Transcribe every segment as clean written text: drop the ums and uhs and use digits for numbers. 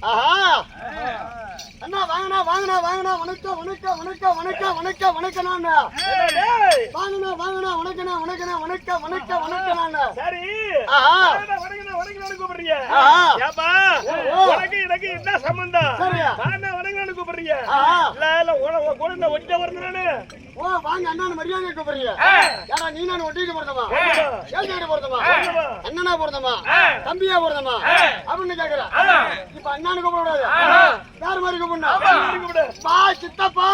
ஆஹா அண்ணா வாங்கண்ணா வாங்கண்ணா வாங்கண்ணா வணக்கம் வணக்கம் வணக்கம் வணக்கம் வணக்கம் வணக்கம் வாங்கண்ணா வாங்கண்ணா வணக்கண்ணா வணக்கண்ணா வணக்கம் வணக்கம் வணக்கம் நானு சரி ஆஹா வணக்கண்ணா வணக்கண்ணா கூப்பிடுறீங்க ஏப்பா உனக்கு எனக்கு என்ன சம்பந்தம் வாங்கண்ணா வணக்கண்ணா கூப்பிடுறீங்க இல்ல இல்ல கூட ஒட்ட வரணும் நானு ஓ வாங்க அண்ணா மரியாதை கூப்பிடுறீங்க யாரா நீ நான் ஒட்டிட்டு போறதமா ஏழ்கிட்ட போறதமா அண்ணனா போறதமா தம்பியா போறதமா அப்படின்னு கேக்குறேன் இப்ப அண்ணானு கூப்பிட கூடாது வேற மாதிரி கூப்பிடணும் பா சித்தப்பா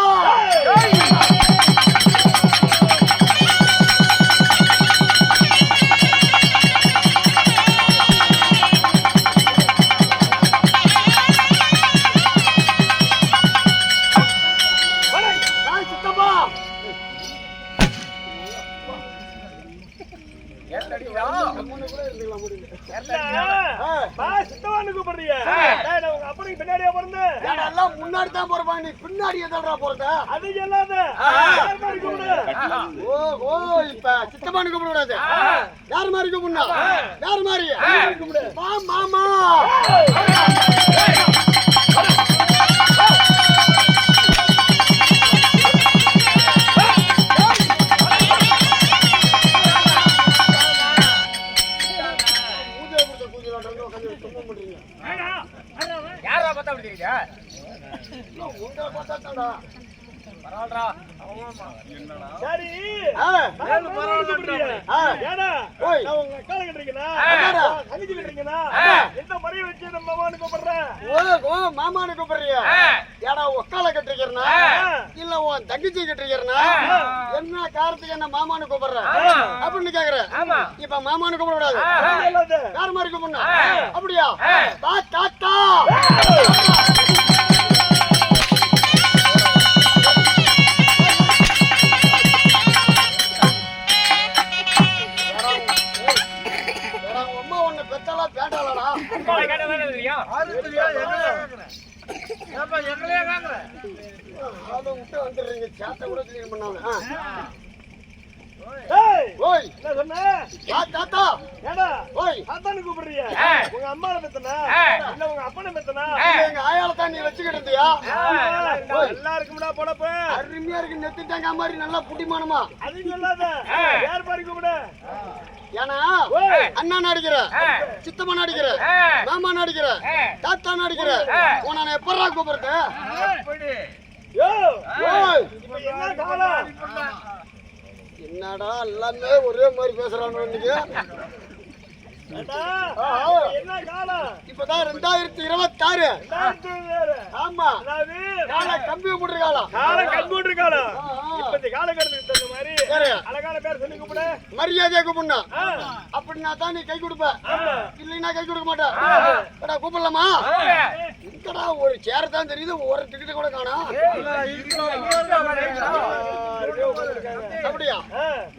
முன்னாடி தான் போறப்பா நீ பின்னாடி எதா போறத அது சொல்லாத ஓ இப்ப சித்தப்பானு கூப்பிட கூடாது யார் மாதிரி கூப்பிடணும் யார் மாதிரி மாமா சரி மாமானு கூப்பிடுறியா ஏடா ஒக்கால கட்டிருக்கிறனா இல்ல உன் தங்கச்சி கட்டிருக்கிறனா என்ன காரணத்துக்கு என்ன மாமானு கூப்பிடுற அப்படின்னு கேக்குறேன் இப்ப மாமானு கூப்பிட கூடாது யார் மாதிரி கூப்பிடணும் அப்படியா தாத்தா வந்துடுறீங்க சாத்த கூட கிளீன் பண்ணாங்க உங்க அம்மா மெத்தனா இல்ல உங்க அப்பனை மெத்தனா எங்க ஆயாலதான் நீ வச்சுக்கிட்டு இருந்தியா நல்லா இருக்கும்டா பொழப்பு அருமையா இருக்கு நெத்திட்டாங்க மாதிரி நல்லா புட்டிமானமா அது சொல்லாத யார் மாதிரி கூப்பிட ஏன்னா அண்ணா நடிக்கிற சித்தம்மா நடிக்கிற மாமா நடிக்கிற தாத்தா நடிக்கிற உன்னை எப்படா கூப்பிடுறது என்னடா எல்லாமே ஒரே மாதிரி பேசுறானு இன்னைக்கு இப்பதான் 2026 ஆமா கம்ப்யூட்டர் காலம் இப்ப காலகட்டத்துக்கு தகுந்த மாதிரி அழகான பேர் சொல்லி கூப்பிட மரியாதையா கூப்பிடணும் அப்படின்னா தான் நீ கை கொடுப்ப இல்லைன்னா கை கொடுக்க மாட்டேன் கூப்பிடலாமா இங்கடா ஒரு சேர் தான் தெரியுது ஒரு டிக்கெட் கூட காணோம் அப்படியா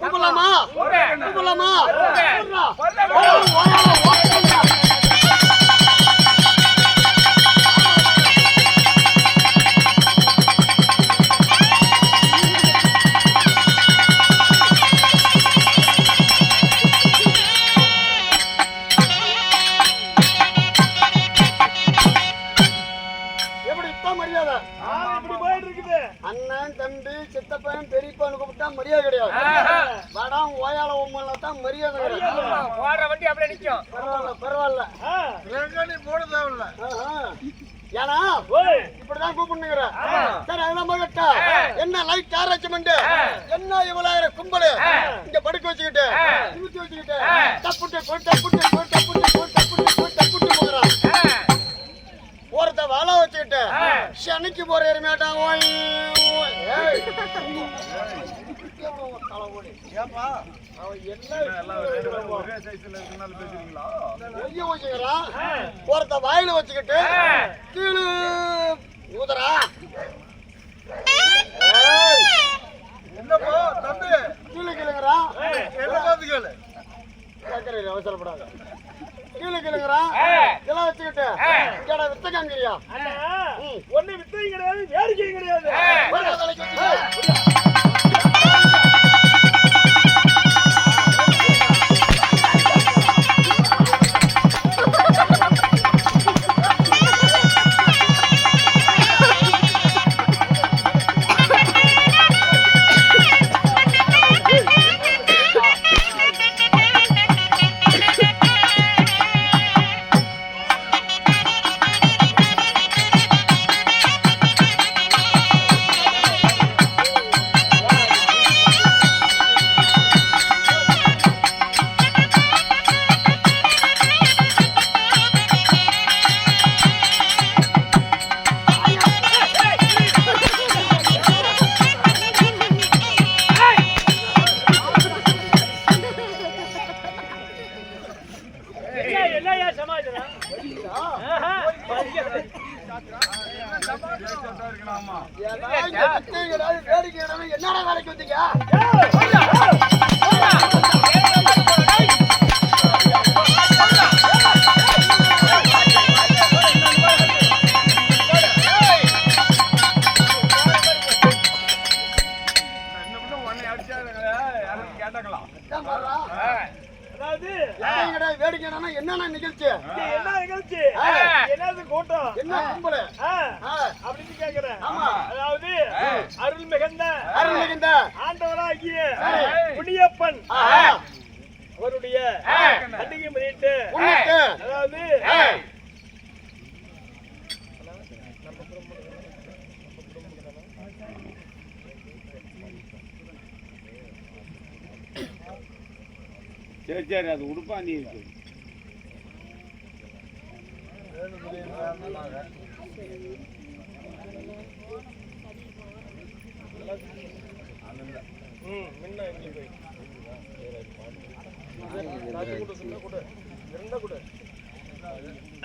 கூப்பிடலாமா கூப்பிடலாமா அண்ணன் தம்பி சித்தப்பன் பெரியப்பான்னு கூப்பிட்டா மரியாதை கிடையாது வடம் ஓயால உம்மல தான் மரியாதை போற வண்டி அப்படியே நிக்கும் பரவாயில்ல போட தேவையில்ல ஏன்னா இப்படிதான் கூப்பிடுங்கிற சரி அதெல்லாம் மகட்டா என்ன லைட் அரேஞ்ச்மெண்ட் என்ன இவ்வளவு கும்பல் இங்க படுக்க வச்சுக்கிட்டு நிமித்தி வச்சுக்கிட்டு தப்புட்டு தப்புட்டு தப்புட்டு தப்புட்டு தப்புட்டு போகிறான் ஒருத்த வாழ வச்சுக்கிட்டு சனிக்கு போற எருமையாட்டான் ஒருத்த வாயில வச்சுக்கிட்டு கீழு ஊதரா தம்பி கீழே கீழுங்கிறா அவசரப்படாத கீழே கீழுங்கிறான் இதெல்லாம் வச்சுக்கிட்டு வித்தகாங்கிறியா ஒண்ணு வித்தையும் கிடையாது வேடிக்கையும் கிடையாது வேடிக்கை என்னடா வேலைக்கு வந்தீங்க? வேடிக்கை என்னன்னா நிகழ்ச்சி என்ன நிகழ்ச்சி என்னது கூட்டம் என்ன கும்பல் அப்படின்னு கேக்குறேன். அதாவது அருள் மிகுந்த ஆண்டவராகிய முனியப்பன் அவருடைய பண்டிகை முன்னிட்டு அதாவது சரி சரி அது உடுப்பா நீ இருக்கு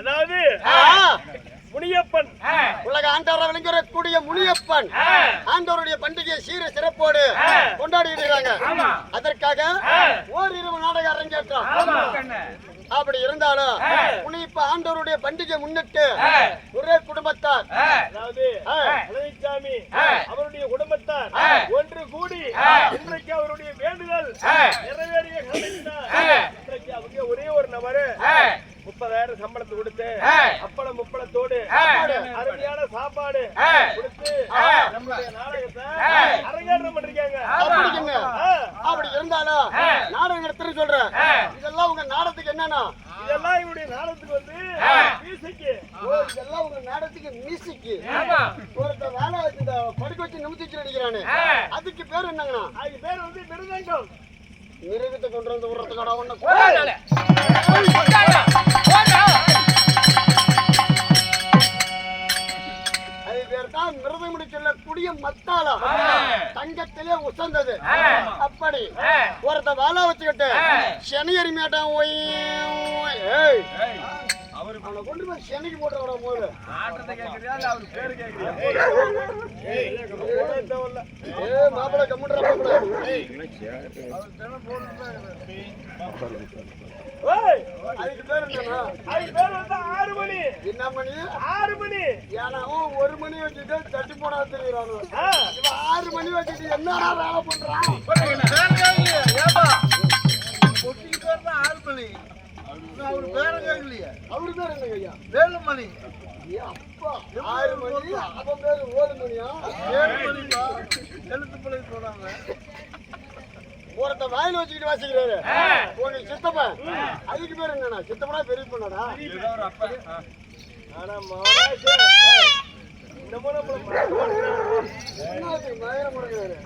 அதாவது முனியப்பன் உலக ஆண்டவரை விளங்கக்கூடிய முனியப்பன் ஆண்டவருடைய பண்டிகை சீர சிறப்போடு கொண்டாடி இருக்கிறாங்க. அதற்காக ஓரிரவு நாடக அரங்கேற்றம். அப்படி இருந்தாலும் முனியப்ப ஆண்டவருடைய பண்டிகை முன்னிட்டு ஒரே குடும்பத்தார் அதாவது பழனிசாமி அவருடைய குடும்பத்தார் ஒன்று கூடி இன்றைக்கு அவருடைய வேண்டுதல் நிறைவேறிய இன்றைக்கு அவங்க ஒரே ஒரு நபரு 30,000 சம்பளத்தை கொடுத்து அப்பளம் முப்பளத்தோடு அருமையான சாப்பாடு கொடுத்து நம்மளுடைய நாடகத்தை அரங்கேற்றம் பண்ணிருக்காங்க. அப்படி இருந்தாலும் நாடகம் எடுத்துன்னு சொல்றேன். இதெல்லாம் உங்க நாடகத்துக்கு என்னன்னா இதெல்லாம் இவருடைய நாடகத்துக்கு வந்து மியூசிக். இதெல்லாம் உங்க நாடகத்துக்கு மியூசிக். ஒருத்த வேலை வச்சு படுக்க வச்சு நிமித்திச்சு நடிக்கிறானு அதுக்கு பேர் என்னங்கண்ணா? அதுக்கு பேர் வந்து மிருதங்கம். மிருகத்தை கொண்டு வந்து விடுறதுக்கான ஒண்ணு மிருதமுடி சொல்லக்கூடிய மத்தாளம் தங்கத்திலே உசந்தது. அப்படி ஒருத்த வேலை வச்சுக்கிட்டு சனி எரிமையாட்டம் அவனை கொண்டு போய் சனிக்கு போட்டு விட போது மாப்பிள்ள கம்முன்ற அதுக்கு பேர் என்னன்னா அதுக்கு பேர் வந்து 6 மணி. என்ன மணி? 6 மணி. ஏன்னா 1 மணி வச்சுட்டு தட்டி போனா தெரியுறானு. இவன் 6 மணி வச்சுட்டு என்னடா வேலை பண்றான்? அவரு பேர் கேட்கலையா? அவரு பேர் என்ன ஐயா? வேலுமணி. அப்பா 6 மணி அவன் பேரு 1 மணியா? 7 மணிப்பா. எழுத்து பிள்ளை போனாங்க. ஒருத்த வாயில வச்சுக்கிட்டு வாசிக்கிறாரு உங்க சித்தப்பன். அதுக்கு பேர் என்னன்னா சித்தப்பனா பெரிய பொண்ணடா. ஆனா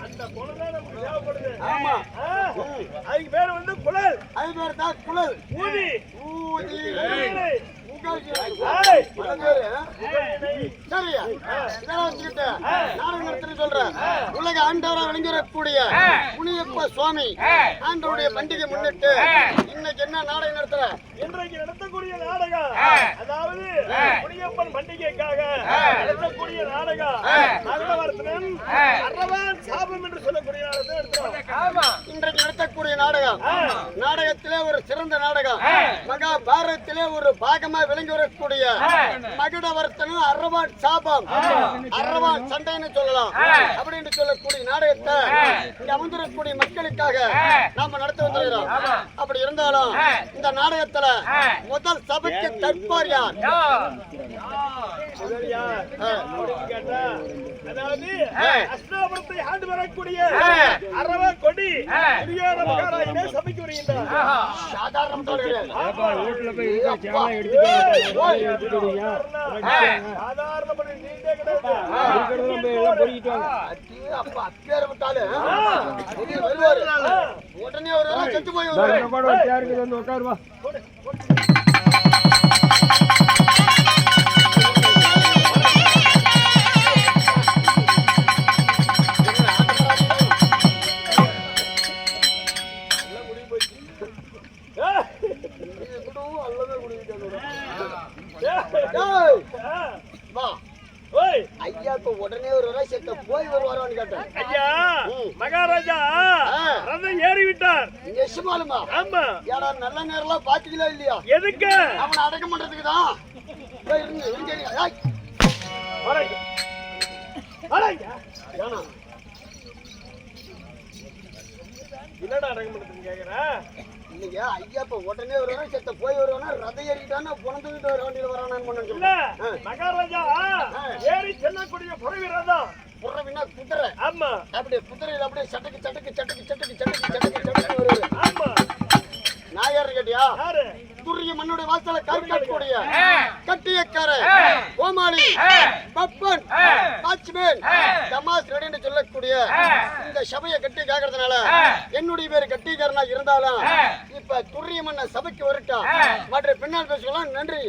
அந்த பொண்ணுதான் நமக்கு தேவைப்படுது. ஆமா அதுக்கு பேர் வந்து குழல். அது பேர் தான் குழல். ஊதி ஊதி உலக ஆண்டவரா விளங்கக்கூடிய முனியப்ப சுவாமி ஆண்டவருடைய பண்டிகை முன்னிட்டு இன்னைக்கு என்ன நாடகம் நடத்துற? இன்றைக்கு நடத்தக்கூடிய நாடகம் அதாவது முனியப்பன் பண்டிகைக்காக நடத்தக்கூடிய நாடகம் மகடவர்த்தனன் அரவான் சாபம் என்று சொல்லக்கூடிய நாடகத்தை நடத்துறோம். இன்றைக்கு நடத்தக்கூடிய நாடகம் நாடகத்திலே ஒரு சிறந்த நாடகம். மகாபாரதத்திலே ஒரு பாகமா விளங்கி வரக்கூடிய மகுடவர்த்தனும் அரவான் சாபம் அரவான் சண்டைன்னு சொல்லலாம் அப்படின்னு சொல்லக்கூடிய நாடகத்தை இங்க அமர்ந்திருக்கக்கூடிய மக்களுக்காக நாம நடத்தி வந்துருக்கிறோம். அப்படி இருந்தாலும் இந்த நாடகத்துல முதல் சபைக்கு தற்பார் யார்? அதாவது அஷ்டாபுரத்தை ஆண்டு வரக்கூடிய அரவ கொடி சபைக்கு வருகின்றார். சாதாரண உடனே ஒரு செத்து போய் உட்காருவா. வா இப்ப உடனே வருவாரா செத்த போய் வருவாரான்னு கேட்டேன். ஐயா மகாராஜா ரதம் ஏறி விட்டார். நெசுமாலுமா? ஆமா. ஏடா நல்ல நேரம்லாம் பாத்தீங்களா இல்லையா? எதுக்கு? அவனை அடக்கம் பண்றதுக்கு தான். என்னடா அடக்கம் பண்றதுன்னு கேக்குறா? இல்லையா ஐயா இப்ப உடனே வருவானா செத்த போய் வருவானா ரதம் ஏறிட்டானா புனந்துக்கிட்டு வர வண்டியில வரானான்னு இல்ல மகாராஜா ஏறி செல்லக்கூடிய புறவி ரதம். புறவினா குதிரை. ஆமா. அப்படியே குதிரையில அப்படியே சட்டக்கு சட்டக்கு சட்டக்கு சட்டக்கு சட்டக்கு சட்டக்கு சட்டக்கு வருது. ஆமா. நான் யாரு கேட்டியா? யாரு? துரிய மண்ணுடைய வாசல கற்கக்கூடிய கட்டியக்கார கோமாளி பப்பன் வாட்ச்மேன் தமாஸ் ரெடின்னு சொல்லக்கூடிய இந்த சபையை கட்டி கேட்கறதுனால என்னுடைய பேரு கட்டிக்காரனா இருந்தாலும் இப்ப துரிய மண்ண சபைக்கு வரட்டா மற்ற பின்னால் பேசுக்கலாம். நன்றி.